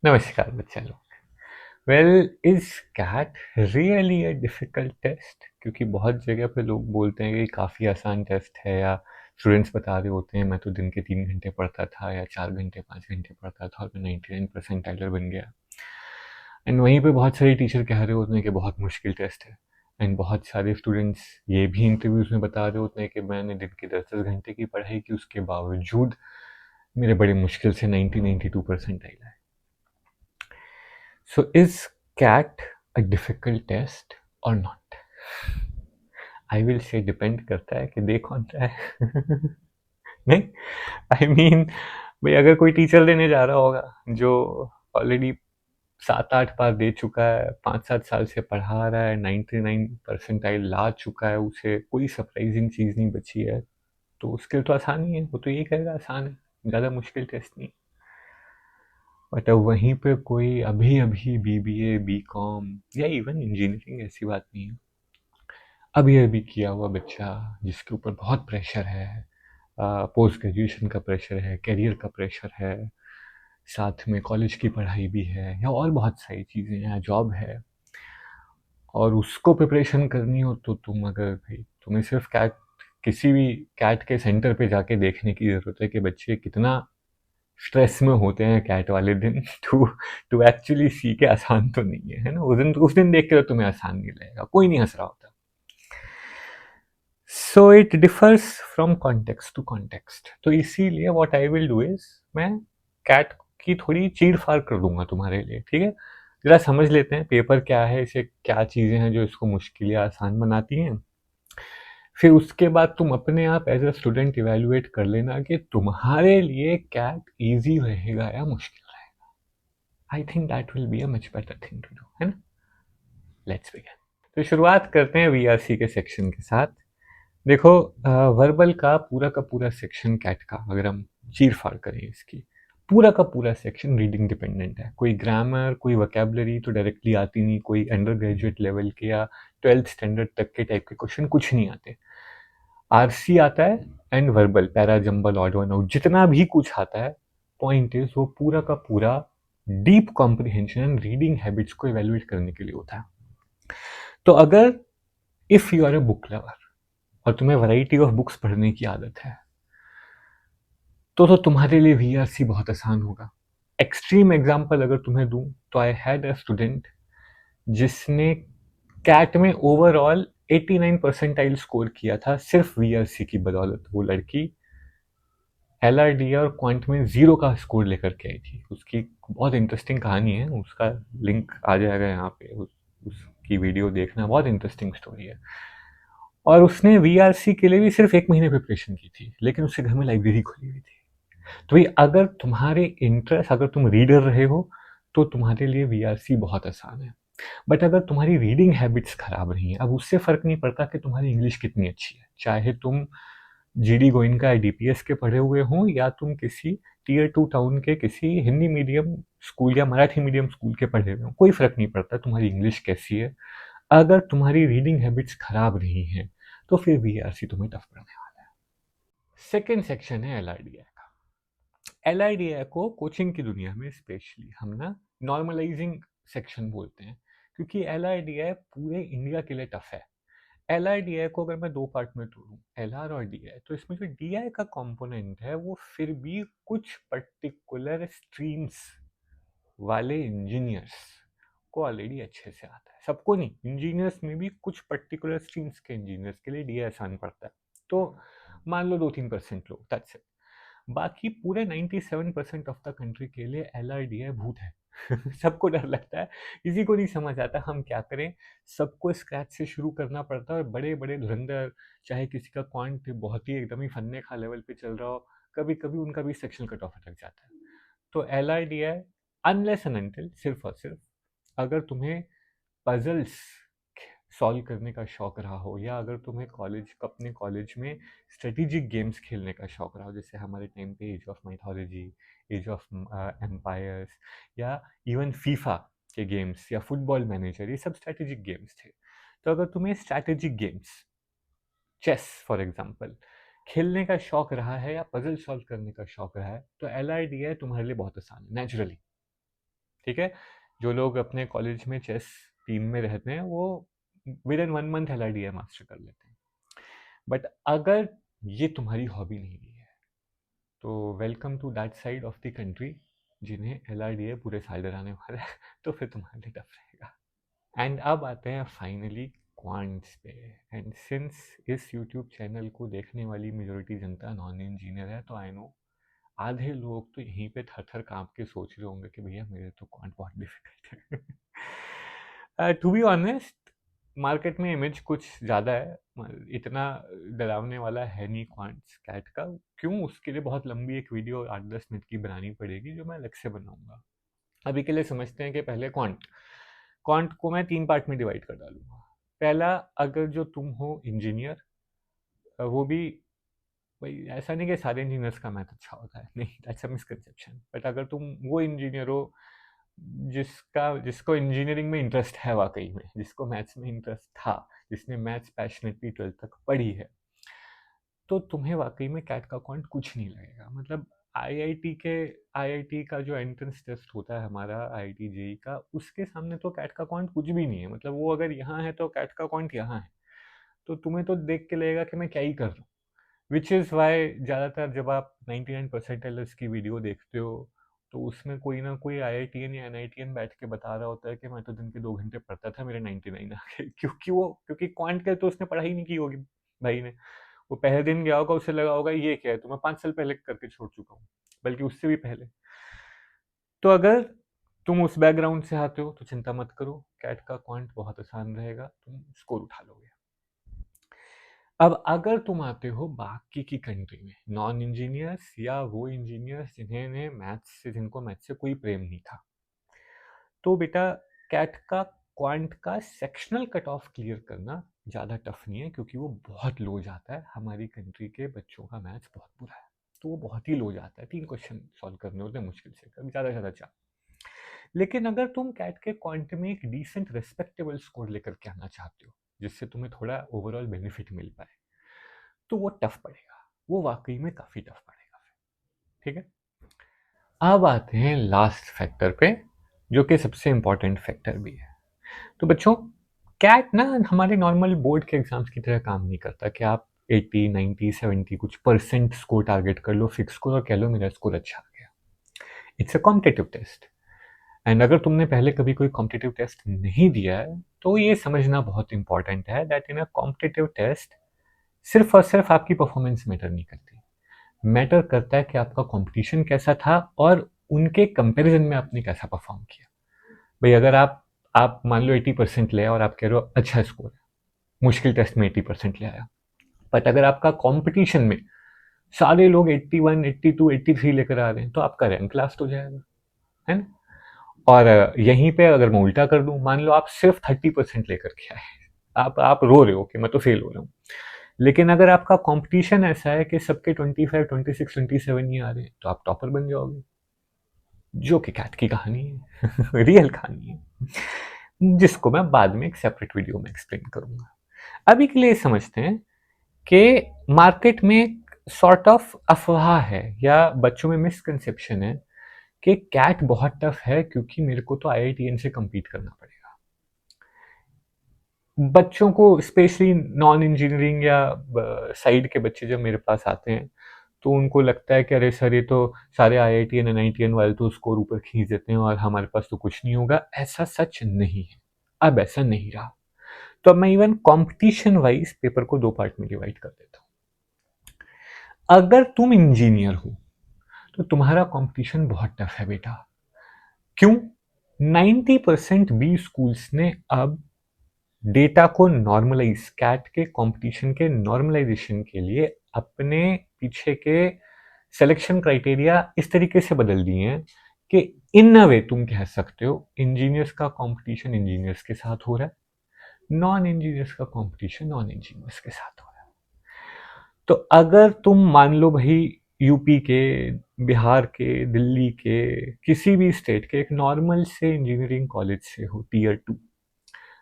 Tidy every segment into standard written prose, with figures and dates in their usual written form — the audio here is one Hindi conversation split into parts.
नमस्कार बच्चा लोग। Well, is CAT really a difficult test? क्योंकि बहुत जगह पे लोग बोलते हैं कि काफ़ी आसान टेस्ट है, या स्टूडेंट्स बता रहे होते हैं मैं तो दिन के 3 घंटे पढ़ता था या 4 घंटे 5 घंटे पढ़ता था और मैं 99% बन गया। एंड वहीं पे बहुत सारे टीचर कह रहे होते हैं कि बहुत मुश्किल टेस्ट है। एंड बहुत सारे स्टूडेंट्स ये भी इंटरव्यूज में बता रहे होते हैं कि मैंने दिन के 10-10 घंटे की पढ़ाई की, उसके बावजूद मेरे बड़े मुश्किल से 90-92% आए। So is CAT a difficult test or not? I will say depend करता है कि दे कौन रहा है। नहीं, आई मीन भाई अगर कोई टीचर देने जा रहा होगा जो ऑलरेडी 7-8 बार दे चुका है, 5-7 साल से पढ़ा रहा है, 99% ला चुका है, उसे कोई सरप्राइजिंग चीज़ नहीं बची है, तो उसके लिए तो आसान ही है, वो तो यही कहेगा आसान है, ज़्यादा मुश्किल टेस्ट नहीं। बट अब वहीं पे कोई अभी अभी बीबीए बीकॉम या इवन इंजीनियरिंग, ऐसी बात नहीं है, अभी अभी किया हुआ बच्चा जिसके ऊपर बहुत प्रेशर है, पोस्ट ग्रेजुएशन का प्रेशर है, करियर का प्रेशर है, साथ में कॉलेज की पढ़ाई भी है या और बहुत सारी चीज़ें हैं, जॉब है, और उसको प्रिपरेशन करनी हो, तो तुम अगर भाई तुम्हें सिर्फ कैट, किसी भी कैट के सेंटर पे जाके देखने की ज़रूरत है कि बच्चे कितना स्ट्रेस में होते हैं कैट वाले दिन, टू टू एक्चुअली सी के आसान तो नहीं है ना। उस दिन देख के तो तुम्हें आसान नहीं लगेगा, कोई नहीं हंस रहा होता। So it differs from context to context, तो इसीलिए what I will do is, मैं कैट की थोड़ी चीर फाड़ कर दूंगा तुम्हारे लिए, ठीक है? जरा समझ लेते हैं पेपर क्या है, इसे क्या चीज़ें हैं जो इसको मुश्किल या आसान बनाती हैं। फिर उसके बाद तुम अपने आप एज अ स्टूडेंट इवेल्युएट कर लेना कि तुम्हारे लिए कैट इजी रहेगा या मुश्किल रहेगा। I think that will be a much better thing to do, है ना? Let's begin. तो शुरुआत करते हैं वीआरसी के सेक्शन के साथ। देखो, वर्बल का पूरा सेक्शन कैट का अगर हम चीर फाड़ करें इसकी, पूरा का पूरा सेक्शन रीडिंग डिपेंडेंट है। कोई ग्रामर, कोई वोकेबलरी तो डायरेक्टली आती नहीं, कोई अंडर ग्रेजुएट लेवल के या 12th स्टैंडर्ड तक के टाइप के क्वेश्चन कुछ नहीं आते। आरसी आता है, and verbal, para, jumble, odd one out, जितना भी कुछ आता है, पॉइंट इज वो पूरा का पूरा deep comprehension and reading habits को इवेल्युएट करने के लिए होता है। तो अगर if you are a book lover और तुम्हें वैरायटी ऑफ बुक्स पढ़ने की आदत है, तो तुम्हारे लिए वीआरसी बहुत आसान होगा। एक्सट्रीम एग्जाम्पल अगर तुम्हें दूं, तो आई हैड अ स्टूडेंट जिसने कैट में ओवरऑल 89 परसेंटाइल स्कोर किया था, सिर्फ वीआरसी की बदौलत। वो लड़की एलआरडी और क्वांट में 0 का स्कोर लेकर के आई थी। उसकी बहुत इंटरेस्टिंग कहानी है, उसका लिंक आ जाएगा यहाँ पे, उसकी वीडियो देखना, बहुत इंटरेस्टिंग स्टोरी है। और उसने वीआरसी के लिए भी सिर्फ 1 महीने प्रिपरेशन की थी, लेकिन उसके घर में लाइब्रेरी खुली हुई थी। तो भाई अगर तुम्हारे इंटरेस्ट, अगर तुम रीडर रहे हो, तो तुम्हारे लिए वीआरसी बहुत आसान है। बट अगर तुम्हारी रीडिंग हैबिट्स खराब रही हैं, अब उससे फर्क नहीं पड़ता कि तुम्हारी इंग्लिश कितनी अच्छी है, चाहे तुम जीडी गोइनका या डीपीएस के पढ़े हुए हों, या तुम किसी टीयर 2 टाउन के किसी हिंदी मीडियम स्कूल या मराठी मीडियम स्कूल के पढ़े हुए हों, कोई फर्क नहीं पड़ता तुम्हारी इंग्लिश कैसी है। अगर तुम्हारी रीडिंग हैबिट्स खराब रही हैं, तो फिर वीआरसी तुम्हें टफ पड़ने वाला है। सेकेंड सेक्शन है एलआरडीआई का। एलआईडीआई को कोचिंग की दुनिया में स्पेशली हम ना नॉर्मलाइजिंग सेक्शन बोलते हैं, क्योंकि एलआईडीआई पूरे इंडिया के लिए टफ है। एलआईडीआई को अगर मैं दो पार्ट में तोड़ूं, एलआर और डीआई, तो इसमें जो डीआई का कंपोनेंट है वो फिर भी कुछ पर्टिकुलर स्ट्रीम्स वाले इंजीनियर्स को ऑलरेडी अच्छे से आता है, सबको नहीं, इंजीनियर्स में भी कुछ पर्टिकुलर स्ट्रीम्स के इंजीनियर्स के लिए डीआई आसान पड़ता है। तो मान लो 2-3% लोग, दैट्स इट। बाकी पूरे 97% ऑफ द कंट्री के लिए एल आर डी आई भूत है। सबको डर लगता है, किसी को नहीं समझ आता हम क्या करें, सबको स्क्रैच से शुरू करना पड़ता है। और बड़े बड़े धुरंधर, चाहे किसी का क्वांट बहुत ही एकदम ही फन्ने खा लेवल पे चल रहा हो, कभी कभी उनका भी सेक्शन कट ऑफ अटक जाता है। तो L R D I, unless and until, सिर्फ और सिर्फ अगर तुम्हें पजल्स सॉल्व करने का शौक रहा हो, या अगर तुम्हें अपने कॉलेज में स्ट्रेटेजिक गेम्स खेलने का शौक रहा हो, जैसे हमारे टाइम पे age of mythology, age of empires, या इवन फीफा के गेम्स, या फुटबॉल मैनेजर, ये सब स्ट्रेटेजिक गेम्स थे। तो अगर तुम्हें strategic games, chess for example, खेलने का शौक रहा है या पजल सॉल्व करने का शौक रहा है, तो एल आई डी आई तुम्हारे लिए बहुत आसान है नेचुरली। ठीक है, जो लोग अपने कॉलेज में चेस टीम में रहते हैं वो with in 1 month LRDA master कर लेते हैं। बट अगर ये तुम्हारी हॉबी नहीं है तो welcome to that side of the country जिन्हें LRDA पूरे साल डराने वाला है तो फिर तुम्हारे लिए टफ रहेगा। एंड अब आते हैं फाइनली क्वांट्स पे। एंड सिंस इस यूट्यूब चैनल को देखने वाली मेजोरिटी जनता नॉन इंजीनियर है तो आई नो आधे लोग तो यहीं पे थर थर कांप के सोच रहे होंगे कि भैया मेरे तो क्वांट बहुत डिफिकल्ट है। टू बी ऑनेस्ट मार्केट में इमेज कुछ ज़्यादा है, इतना डरावने वाला है नहीं क्वांट्स कैट का। क्यों, उसके लिए बहुत लंबी एक वीडियो 8-10 मिनट की बनानी पड़ेगी जो मैं अलग से बनाऊंगा। अभी के लिए समझते हैं कि पहले क्वांट क्वांट को मैं 3 पार्ट में डिवाइड कर डालूंगा। पहला, अगर जो तुम हो इंजीनियर, वो भी भाई ऐसा नहीं कि सारे इंजीनियर्स का मैथ अच्छा होता है, नहीं, दैट्स अ मिसकंसेप्शन। बट अगर तुम वो इंजीनियर हो जिसको इंजीनियरिंग में इंटरेस्ट है वाकई में, जिसको मैथ्स में इंटरेस्ट था, जिसने मैथ्स पैशनेटली 12th तक पढ़ी है, तो तुम्हें वाकई में कैट का क्वांट कुछ नहीं लगेगा। मतलब आईआईटी का जो एंट्रेंस टेस्ट होता है हमारा, आईआईटी जेई का, उसके सामने तो कैट का क्वांट कुछ भी नहीं है। मतलब वो अगर यहाँ है तो कैट का क्वांट यहाँ है, तो तुम्हें तो देख के लगेगा कि मैं क्या ही कर रहा हूँ। विच इज़ वाई ज़्यादातर जब आप 99 परसेंटाइलर्स की वीडियो देखते हो तो उसमें कोई ना कोई आईआईटीएन या एनआईटीएन बैठ के बता रहा होता है कि मैं तो दिन के 2 घंटे पढ़ता था, मेरे 99 आ गए। क्योंकि क्वांट के तो उसने पढ़ाई नहीं की होगी भाई ने। वो पहले दिन गया होगा, उसे लगा होगा ये क्या है, तो मैं 5 साल पहले करके छोड़ चुका हूँ, बल्कि उससे भी पहले। तो अगर तुम उस बैकग्राउंड से आते हो तो चिंता मत करो, कैट का क्वांट बहुत आसान रहेगा, तुम स्कोर उठा लोगे। अब अगर तुम आते हो बाकी की कंट्री में, नॉन इंजीनियर्स या वो इंजीनियर्स जिनको मैथ्स से कोई प्रेम नहीं था, तो बेटा कैट का क्वांट का सेक्शनल कट ऑफ क्लियर करना ज़्यादा टफ नहीं है, क्योंकि वो बहुत लो जाता है। हमारी कंट्री के बच्चों का मैथ्स बहुत बुरा है, तो वो बहुत ही लो जाता है। 3 क्वेश्चन सॉल्व करने होते हैं मुश्किल से, कभी ज़्यादा से ज़्यादा 4। लेकिन अगर तुम कैट के क्वांट में एक डिसेंट रिस्पेक्टेबल स्कोर लेकर के आना चाहते हो, जिससे तुम्हें थोड़ा ओवरऑल बेनिफिट मिल पाए, तो वो टफ पड़ेगा, वो वाकई में काफ़ी टफ पड़ेगा। ठीक है, अब आते हैं लास्ट फैक्टर पे, जो कि सबसे इंपॉर्टेंट फैक्टर भी है। तो बच्चों, कैट ना हमारे नॉर्मल बोर्ड के एग्जाम्स की तरह काम नहीं करता कि आप 80, 90, 70 कुछ परसेंट स्कोर टारगेट कर लो, फिक्स स्कोर, और कह लो मेरा स्कोर अच्छा आ गया। It's a competitive test. And अगर तुमने पहले कभी कोई कॉम्पिटिटिव टेस्ट नहीं दिया है तो ये समझना बहुत इंपॉर्टेंट है that in a competitive test सिर्फ और सिर्फ आपकी परफॉर्मेंस मैटर नहीं करती। मैटर करता है कि आपका कंपटीशन कैसा था और उनके कंपैरिजन में आपने कैसा परफॉर्म किया। भाई अगर आप मान लो 80% ले और आप कह रहे हो अच्छा स्कोर है, मुश्किल टेस्ट में 80% ले आया, बट अगर आपका कंपटीशन में सारे लोग 81, 82, 83 लेकर आ रहे हैं तो आपका रैंक लास्ट हो जाएगा, है ना। और यहीं पे अगर मैं उल्टा कर दूं, मान लो आप सिर्फ 30% लेकर के आए, आप रो रहे हो कि मैं तो फेल हो रहा हूँ, लेकिन अगर आपका कंपटीशन ऐसा है कि सबके 25, 26, 27 ही आ रहे हैं, तो आप टॉपर बन जाओगे, जो कि कैट की कहानी है रियल कहानी है, जिसको मैं बाद में एक सेपरेट वीडियो में एक्सप्लेन करूंगा। अभी के लिए समझते हैं कि मार्केट में सॉर्ट ऑफ अफवाह है या बच्चों में मिसकंसेप्शन है कि कैट बहुत टफ है क्योंकि मेरे को तो आईआईटीएन से कम्पीट करना पड़ेगा। बच्चों को स्पेशली नॉन इंजीनियरिंग या साइड के बच्चे जब मेरे पास आते हैं तो उनको लगता है कि अरे सर ये तो सारे आईआईटीएन एनआईटीएन वाले तो स्कोर ऊपर खींच देते हैं और हमारे पास तो कुछ नहीं होगा। ऐसा सच नहीं है, अब ऐसा नहीं रहा। तो अब मैं इवन कंपटीशन वाइज पेपर को 2 पार्ट में डिवाइड कर देता हूं। अगर तुम इंजीनियर हो तो तुम्हारा कंपटीशन बहुत टफ है बेटा। क्यों? 90% बी स्कूल्स ने अब डेटा को नॉर्मलाइज, कैट के कंपटीशन के नॉर्मलाइजेशन के लिए अपने पीछे के सिलेक्शन क्राइटेरिया इस तरीके से बदल दिए हैं कि इन अ वे तुम कह सकते हो इंजीनियर्स का कंपटीशन इंजीनियर्स के साथ हो रहा है, नॉन इंजीनियर्स का कंपटीशन नॉन इंजीनियर्स के साथ हो रहा है। तो अगर तुम मान लो भाई यूपी के, बिहार के, दिल्ली के, किसी भी स्टेट के एक नॉर्मल से इंजीनियरिंग कॉलेज से हो, टीयर 2,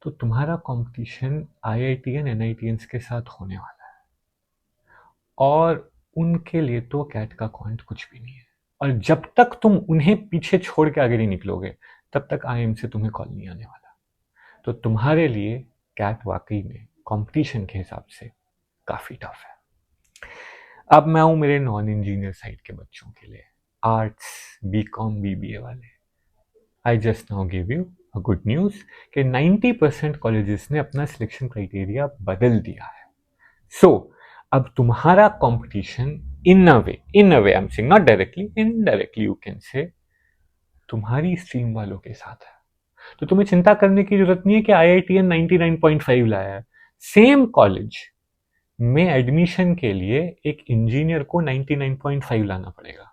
तो तुम्हारा कंपटीशन आईआईटीएन एनआईटीएन के साथ होने वाला है, और उनके लिए तो कैट का क्वांट कुछ भी नहीं है। और जब तक तुम उन्हें पीछे छोड़ के आगे नहीं निकलोगे, तब तक IIM से तुम्हें कॉल नहीं आने वाला। तो तुम्हारे लिए कैट वाकई में कंपटीशन के हिसाब से काफ़ी टफ है। अब मैं हूँ मेरे नॉन इंजीनियर साइड के बच्चों के लिए, आर्ट्स, बीकॉम, बीबीए वाले। I just now give you a good news कि 90% कॉलेजेस ने अपना सिलेक्शन क्राइटेरिया बदल दिया है। सो अब तुम्हारा competition in a way I am saying, not directly, indirectly you can say, तुम्हारी स्ट्रीम वालों के साथ है। तो तुम्हें चिंता करने की जरूरत नहीं है कि IITN 99.5 लाया है। सेम कॉलेज में एडमिशन के लिए एक इंजीनियर को 99.5 लाना पड़ेगा।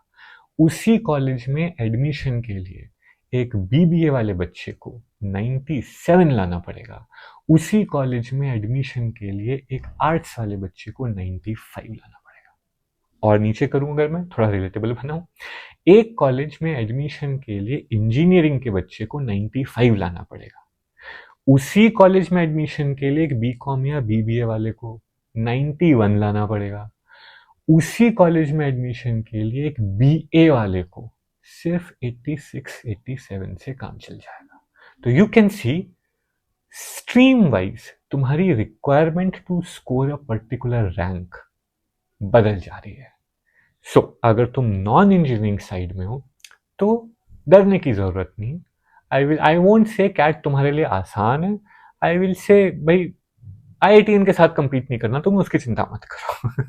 उसी कॉलेज में एडमिशन के लिए एक बीबीए वाले बच्चे को 97 लाना पड़ेगा। उसी कॉलेज में एडमिशन के लिए एक आर्ट्स वाले बच्चे को 95 लाना पड़ेगा। और नीचे करूं अगर मैं थोड़ा रिलेटेबल बनाऊं, एक कॉलेज में एडमिशन के लिए इंजीनियरिंग के बच्चे को 95 लाना पड़ेगा। उसी कॉलेज में एडमिशन के लिए एक बीकॉम या बीबीए वाले को 91 लाना पड़ेगा। उसी कॉलेज में एडमिशन के लिए एक बीए वाले को सिर्फ 86-87 से काम चल जाएगा। तो you can see stream wise तुम्हारी requirement to score a particular rank बदल जा रही है। सो अगर तुम नॉन इंजीनियरिंग साइड में हो तो डरने की जरूरत नहीं। आई वोंट से कैट तुम्हारे लिए आसान है। आई विल से भाई IITN के साथ compete नहीं करना, तुम उसकी चिंता मत करो।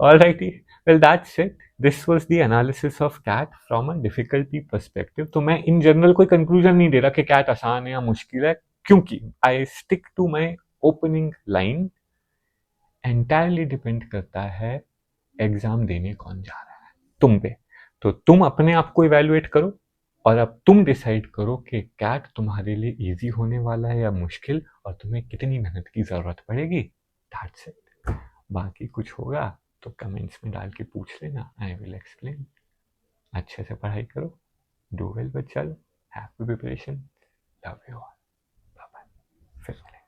Alrighty, well that's it. This was the analysis of CAT from a difficulty perspective. तो मैं in general कोई conclusion नहीं दे रहा कि CAT आसान है या मुश्किल है, क्योंकि I stick to my opening line. Entirely depend करता है एग्जाम देने कौन जा रहा है, तुम पे। तो तुम अपने आप को इवेल्युएट करो और अब तुम डिसाइड करो कि कैट तुम्हारे लिए इजी होने वाला है या मुश्किल, और तुम्हें कितनी मेहनत की जरूरत पड़ेगी। That's it. बाकी कुछ होगा तो कमेंट्स में डाल के पूछ लेना, आई विल एक्सप्लेन। अच्छे से पढ़ाई करो, डू वेल बच्चा, happy preparation, love you all, bye bye, फिर मिलेंगे।